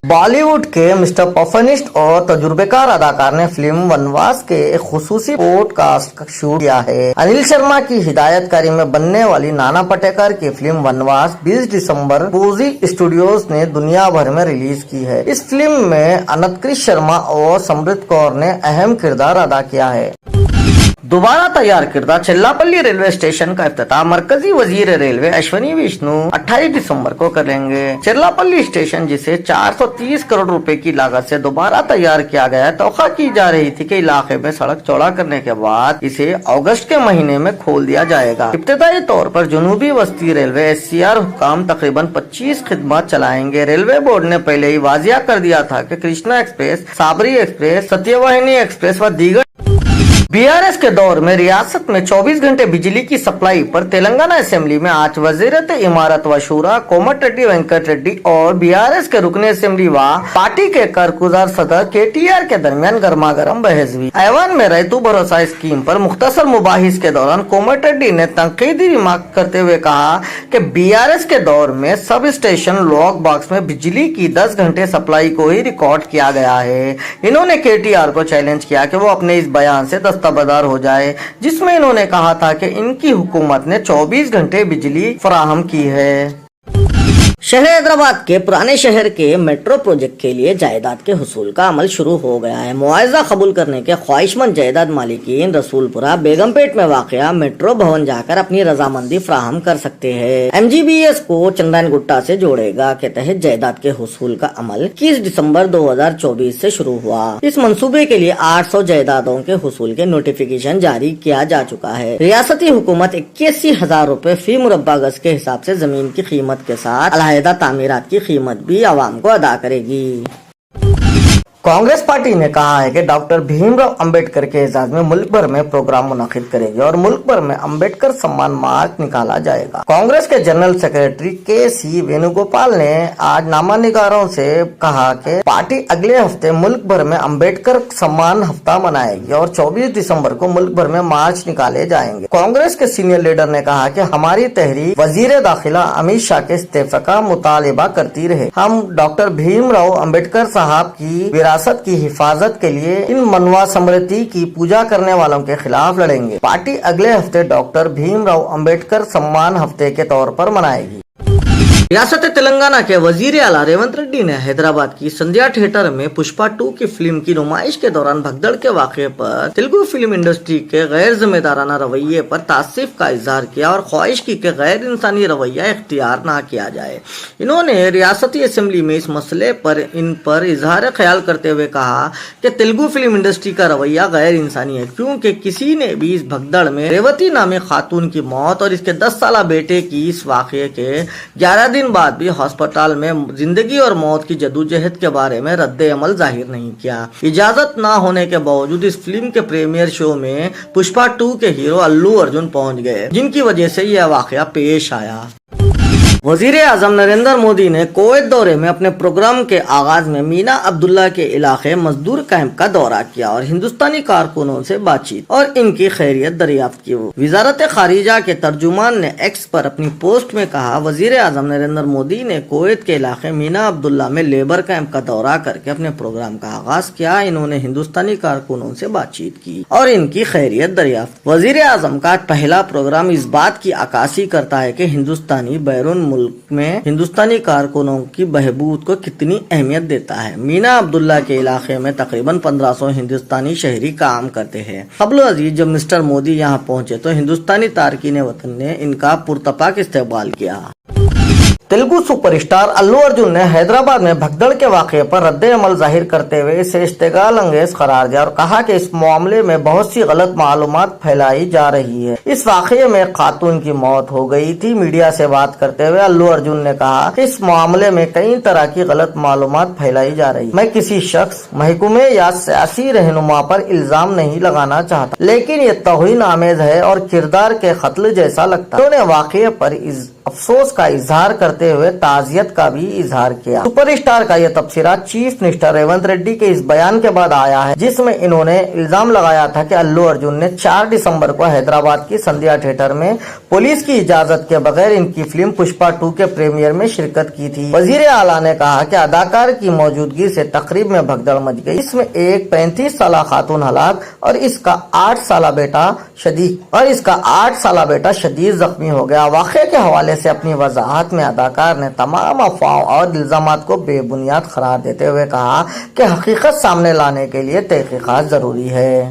बॉलीवुड के mister perfectionist और तजुर्बेकार अदाकार ने फिल्म वनवास के एक खुसूसी पॉडकास्ट शूट किया है। अनिल शर्मा की हिदायतकारी में बनने वाली नाना पाटेकर की फिल्म वनवास 20 दिसंबर पूजी स्टूडियोज ने दुनिया भर में रिलीज की है। इस फिल्म में अनंतकृष्ण शर्मा और समृत कौर ने अहम किरदार अदा किया है। दोबारा तैयार किरदा चिल्लापल्ली रेलवे स्टेशन का इफ्तिताह मरकजी वजीर रेलवे अश्विनी वैष्णव 28 दिसंबर को करेंगे। चिल्लापल्ली स्टेशन, जिसे 430 करोड़ रुपए की लागत से दोबारा तैयार किया गया, तौखा की जा रही थी कि इलाके में सड़क चौड़ा करने के बाद इसे अगस्त के महीने में खोल दिया जाएगा। इब्तिदाई तौर पर जनूबी वस्ती रेलवे SCR हुकाम तकरीबन 25 खिदमत चलाएंगे। रेलवे बोर्ड ने पहले ही वाजिया कर दिया था कि Krishna express, Sabari express, Satyavahini express व दीगर BRS के दौर में रियासत में 24 घंटे बिजली की सप्लाई पर तेलंगाना असेंबली में आज वज़ीरत इमारत व शूरा कोमट रेड्डी वेंकट रेड्डी और BRS के रुकने असेंबली व पार्टी के कारगुजार सदर KTR के दरमियान गर्मागर्म बहस हुई। ऐवान में रैतू भरोसा स्कीम पर मुख्तसर मुबाहिस के दौरान कोमट रेड्डी ने तंकीदी रिमार्क करते हुए कहा कि BRS के दौर में सब स्टेशन लॉक बॉक्स में बिजली की 10 घंटे सप्लाई को ही रिकॉर्ड किया गया है। इन्होंने KTR को चैलेंज किया कि वो अपने इस बयान से दस्तबरदार हो जाए, जिसमें इन्होंने कहा था कि इनकी हुकूमत ने 24 घंटे बिजली फराहम की है। शहर हैदराबाद के पुराने शहर के मेट्रो प्रोजेक्ट के लिए जायदाद के हुसूल का अमल शुरू हो गया है। मुआवजा कबूल करने के ख्वाहिशमंद जायदाद मालिकीन रसूलपुरा बेगमपेट में वाक़या मेट्रो भवन जाकर अपनी रजामंदी फराहम कर सकते हैं। MGBS को चंदन गुट्टा से जोड़ेगा के तहत जायदाद के हुसूल का अमल 21 दिसंबर 2024 से शुरू हुआ। इस मंसूबे के लिए 800 जायदादों के हुसूल के नोटिफिकेशन जारी किया जा चुका है। रियासती हुकूमत 81,000 रुपए फी मुरब्बा गज के हिसाब से जमीन की कीमत के साथ तामीरात की कीमत भी आवाम को अदा करेगी। कांग्रेस पार्टी ने कहा है कि डॉक्टर भीमराव अंबेडकर के एजाज में मुल्क भर में प्रोग्राम मुनक्किद करेगी और मुल्क भर में अंबेडकर सम्मान मार्च निकाला जाएगा। कांग्रेस के जनरल सेक्रेटरी KC वेणुगोपाल ने आज नामानिगारों से कहा कि पार्टी अगले हफ्ते मुल्क भर में अंबेडकर सम्मान हफ्ता मनाएगी और 24 दिसंबर को मुल्क भर में मार्च निकाले जाएंगे। कांग्रेस के सीनियर लीडर ने कहा कि हमारी तहरीक वजीर दाखिला अमित शाह के इस्तीफे का मुतालिबा करती रहे। हम डॉक्टर भीमराव अंबेडकर साहब की विरासत की हिफाजत के लिए इन मनवा स्मृति की पूजा करने वालों के खिलाफ लड़ेंगे। पार्टी अगले हफ्ते डॉक्टर भीमराव अंबेडकर सम्मान हफ्ते के तौर पर मनाएगी। रियासत तेलंगाना के वजीर आला रेवंत रेड्डी ने हैदराबाद की संध्या थिएटर में पुष्पा 2 की फिल्म की नुमाइश के दौरान भगदड़ के वाक़े पर तेलुगु फिल्म इंडस्ट्री के गैर जिम्मेदाराना रवैये पर तासीफ का इजहार किया और ख्वाहिश की कि गैर इंसानी रवैया इख्तियार न किया जाए। इन्होंने रियासती असेंबली में इस मसले पर इन पर इजहार ख्याल करते हुए कहा कि तेलुगु फिल्म इंडस्ट्री का रवैया गैर इंसानी है, क्योंकि किसी ने भी इस भगदड़ में रेवती नामी खातून की मौत और इसके 10 साल बेटे की इस वाक़े के 11 दिन बाद भी अस्पताल में जिंदगी और मौत की जदोजहद के बारे में रद्द अमल जाहिर नहीं किया। इजाजत ना होने के बावजूद इस फिल्म के प्रीमियर शो में पुष्पा 2 के हीरो अल्लू अर्जुन पहुंच गए, जिनकी वजह से यह वाकया पेश आया। वजीर आजम नरेंद्र मोदी ने कुवैत दौरे में अपने प्रोग्राम के आगाज में मीना अब्दुल्ला के इलाके मजदूर कैंप का दौरा किया और हिंदुस्तानी कारकुनों से बातचीत और इनकी खैरियत दरियाफ्त की। वजारत खारिजा के तर्जुमान ने एक्स पर अपनी पोस्ट में कहा, वजीर आजम नरेंद्र मोदी ने कुवैत के इलाके मीना अब्दुल्ला में लेबर कैंप का दौरा करके अपने प्रोग्राम का आगाज किया। इन्होंने हिंदुस्तानी कारकुनों से बातचीत की और इनकी खैरियत दरियाफ्त। वजीर आजम का पहला प्रोग्राम इस बात की अक्कासी करता है कि हिंदुस्तानी बैरून मुल्क में हिंदुस्तानी कारकुनों की बहबूद को कितनी अहमियत देता है। मीना अब्दुल्ला के इलाके में तकरीबन 1500 हिंदुस्तानी शहरी काम करते हैं। कबल अजीज जब मिस्टर मोदी यहाँ पहुँचे तो हिंदुस्तानी तारकीन वतन ने इनका पुरतपाक इस्तेमाल किया। तेलुगु सुपरस्टार अल्लू अर्जुन ने हैदराबाद में भगदड़ के वाक़े पर रद्द अमल जाहिर करते हुए इसे इश्तिगाल अंगेज करार दिया और कहा कि इस मामले में बहुत सी गलत मालूमात फैलाई जा रही है। इस वाक़े में खातून की मौत हो गई थी। मीडिया से बात करते हुए अल्लू अर्जुन ने कहा कि इस मामले में कई तरह की गलत मालूमात फैलाई जा रही है। मैं किसी शख्स, महकमे या सियासी रहनुमा पर इल्जाम नहीं लगाना चाहता, लेकिन ये तौहीन आमेज है और किरदार के कत्ल जैसा लगता है। उन्होंने वाक़े पर افسوس کا اظہار کرتے ہوئے تعزیت کا بھی اظہار کیا۔ سپر اسٹار کا یہ تبصرہ چیف منسٹر ریونت ریڈی کے اس بیان کے بعد آیا ہے جس میں انہوں نے الزام لگایا تھا کہ الو ارجن نے 4 دسمبر کو حیدرآباد کی سندھیا تھیٹر میں پولیس کی اجازت کے بغیر ان کی فلم پشپا 2 کے پریمیئر میں شرکت کی تھی۔ وزیر اعلیٰ نے کہا کہ اداکار کی موجودگی سے تقریب میں بھگدڑ مچ گئی، اس میں ایک 35 سالہ خاتون ہلاک اور اس کا 8 سالہ بیٹا شدید زخمی ہو گیا۔ واقعے کے حوالے سے اپنی وضاحت میں اداکار نے تمام افواہوں اور الزامات کو بے بنیاد قرار دیتے ہوئے کہا کہ حقیقت سامنے لانے کے لیے تحقیقات ضروری ہے۔